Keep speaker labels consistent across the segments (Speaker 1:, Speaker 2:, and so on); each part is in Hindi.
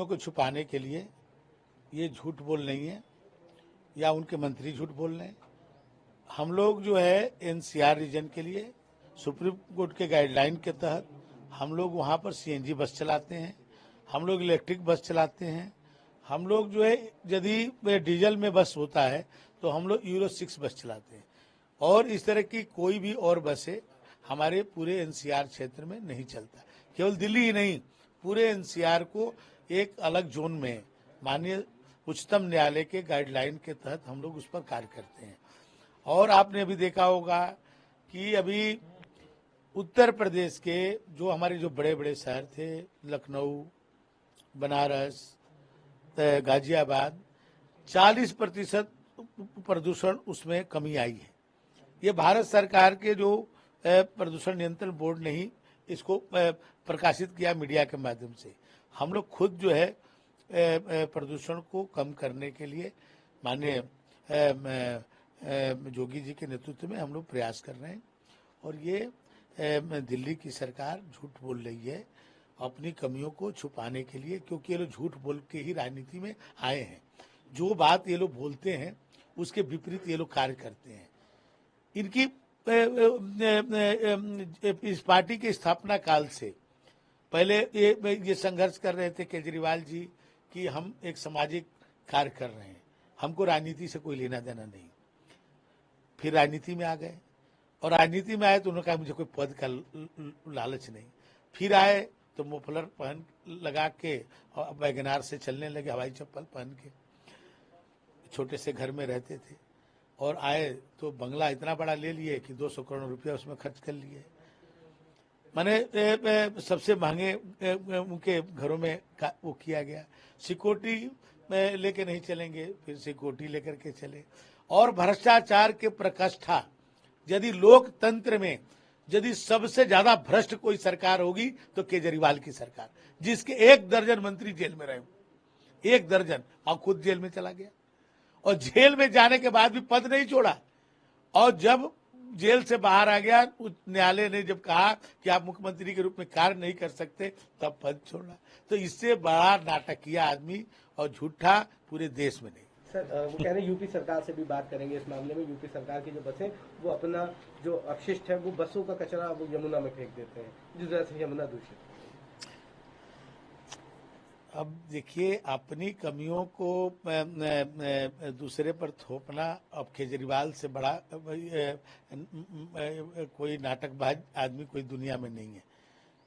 Speaker 1: कमियों को छुपाने के लिए ये झूठ बोल रही है या उनके मंत्री झूठ बोल रहे हैं। हम लोग जो है एनसीआर रीजन के लिए सुप्रीम कोर्ट के गाइडलाइन के तहत हम लोग वहाँ पर सीएनजी बस चलाते हैं, हम लोग इलेक्ट्रिक बस चलाते हैं, हम लोग जो है यदि डीजल में बस होता है तो हम लोग यूरो 6 बस चलाते हैं। और इस तरह की कोई भी और बसें हमारे पूरे एनसीआर क्षेत्र में नहीं चलता। केवल दिल्ली ही नहीं, पूरे एनसीआर को एक अलग जोन में माननीय उच्चतम न्यायालय के गाइडलाइन के तहत हम लोग उस पर कार्य करते हैं। और आपने अभी देखा होगा कि अभी उत्तर प्रदेश के जो हमारे जो बड़े बड़े शहर थे, लखनऊ, बनारस, गाजियाबाद, 40% प्रदूषण उसमें कमी आई है। ये भारत सरकार के जो प्रदूषण नियंत्रण बोर्ड ने ही इसको प्रकाशित किया मीडिया के माध्यम से। हम लोग खुद जो है प्रदूषण को कम करने के लिए माननीय जोगी जी के नेतृत्व में हम लोग प्रयास कर रहे हैं। और ये दिल्ली की सरकार झूठ बोल रही है अपनी कमियों को छुपाने के लिए, क्योंकि ये लोग झूठ बोल के ही राजनीति में आए हैं। जो बात ये लोग बोलते हैं उसके विपरीत ये लोग कार्य करते हैं। इनकी इस पार्टी की स्थापना काल से पहले ये संघर्ष कर रहे थे केजरीवाल जी कि हम एक सामाजिक कार्य कर रहे हैं, हमको राजनीति से कोई लेना देना नहीं। फिर राजनीति में आ गए और राजनीति में आए तो उन्होंने कहा मुझे कोई पद का लालच नहीं। फिर आए तो मुफलर पहन लगा के और वैगनार से चलने लगे, हवाई चप्पल पहन के, छोटे से घर में रहते थे। और आए तो बंगला इतना बड़ा ले लिए कि 200 करोड़ रुपया उसमें खर्च कर लिए। माने सबसे महंगे उनके घरों में वो किया गया। सिक्योरिटी लेके नहीं चलेंगे, फिर सिक्योरिटी लेकर के चले। और भ्रष्टाचार के प्रकोष्ठा, यदि लोकतंत्र में यदि सबसे ज्यादा भ्रष्ट कोई सरकार होगी तो केजरीवाल की सरकार, जिसके 1 दर्जन मंत्री जेल में रहे, 1 दर्जन, और खुद जेल में चला गया। और जेल में जाने के बाद भी पद नहीं छोड़ा। और जब जेल से बाहर आ गया, न्यायालय ने जब कहा कि आप मुख्यमंत्री के रूप में कार्य नहीं कर सकते, तब पद छोड़ा। तो इससे बड़ा नाटकीय आदमी और झूठा पूरे देश में नहीं।
Speaker 2: सर, वो कह रहे हैं यूपी सरकार से भी बात करेंगे इस मामले में। यूपी सरकार की जो बसें, वो अपना जो अपशिष्ट है, वो बसों का कचरा वो यमुना में फेंक देते हैं, जिस वजह से यमुना दूषित।
Speaker 1: अब देखिए, अपनी कमियों को दूसरे पर थोपना अब केजरीवाल से बड़ा कोई नाटकबाज आदमी कोई दुनिया में नहीं है।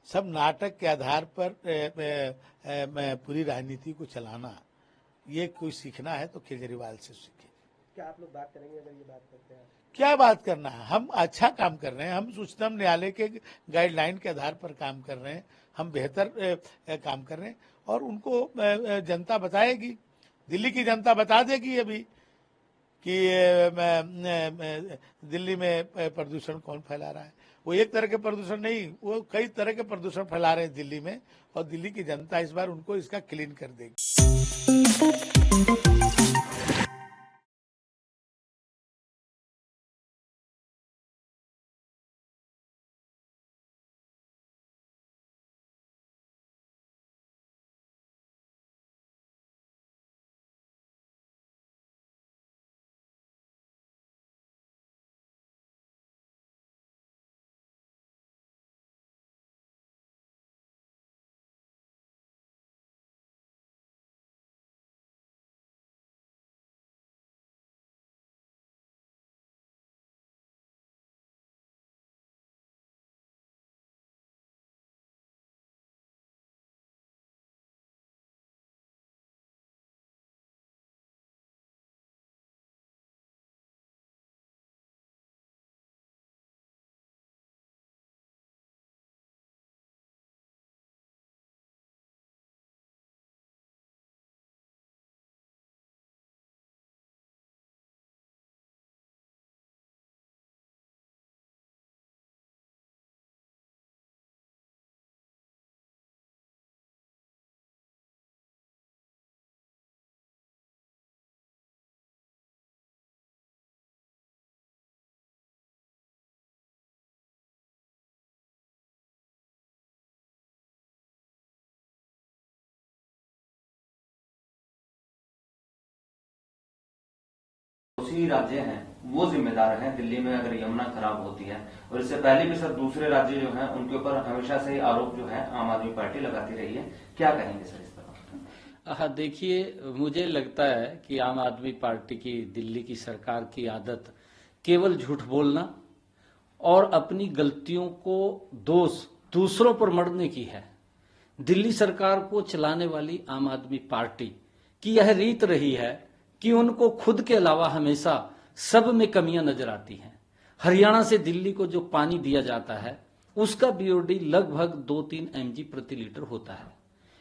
Speaker 1: सब नाटक के आधार पर पूरी राजनीति को चलाना, ये कोई सीखना है तो केजरीवाल से सीखे।
Speaker 2: क्या आप लोग बात करेंगे अगर ये बात करते हैं?
Speaker 1: क्या बात करना है, हम अच्छा काम कर रहे हैं, हम उच्चतम न्यायालय के गाइडलाइन के आधार पर काम कर रहे हैं, हम बेहतर काम कर रहे हैं। और उनको जनता बताएगी, दिल्ली की जनता बता देगी अभी कि दिल्ली में प्रदूषण कौन फैला रहा है। वो एक तरह के प्रदूषण नहीं, वो कई तरह के प्रदूषण फैला रहे हैं दिल्ली में, और दिल्ली की जनता इस बार उनको इसका क्लीन कर देगी।
Speaker 3: पड़ोसी राज्य हैं वो जिम्मेदार हैं दिल्ली में अगर यमुना खराब होती है। और इससे पहले भी सर दूसरे राज्य जो हैं उनके ऊपर हमेशा से आरोप जो है आम आदमी पार्टी लगाती रही है, क्या कहेंगे सर इस पर?
Speaker 4: हाँ, देखिए, मुझे लगता है कि आम आदमी पार्टी की दिल्ली की सरकार की आदत केवल झूठ बोलना और अपनी गलतियों को दोष दूसरों पर मढ़ने की है। दिल्ली सरकार को चलाने वाली आम आदमी पार्टी की यह रीत रही है कि उनको खुद के अलावा हमेशा सब में कमियां नजर आती हैं। हरियाणा से दिल्ली को जो पानी दिया जाता है उसका बीओडी लगभग 2-3 mg प्रति लीटर होता है।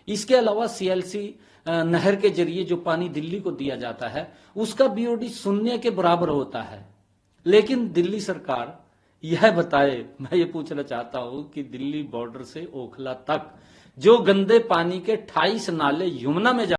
Speaker 4: इसके अलावा सीएलसी नहर के जरिए जो पानी दिल्ली को दिया जाता है उसका बीओडी शून्य के बराबर होता है। लेकिन दिल्ली सरकार यह बताए, मैं ये पूछना चाहता हूं कि दिल्ली बॉर्डर से ओखला तक जो गंदे पानी के 28 नाले यमुना में